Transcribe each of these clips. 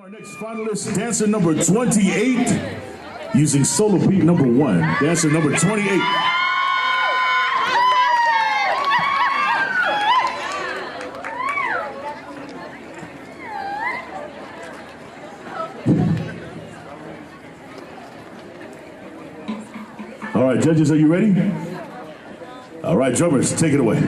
Our next finalist, dancer number 28, using solo beat number 1. Dancer number 28. All right, judges, are you ready? All right, drummers, take it away.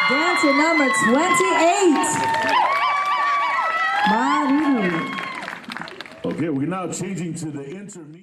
Dancer number 28. Manahere. Okay, we're now changing to the intermediate.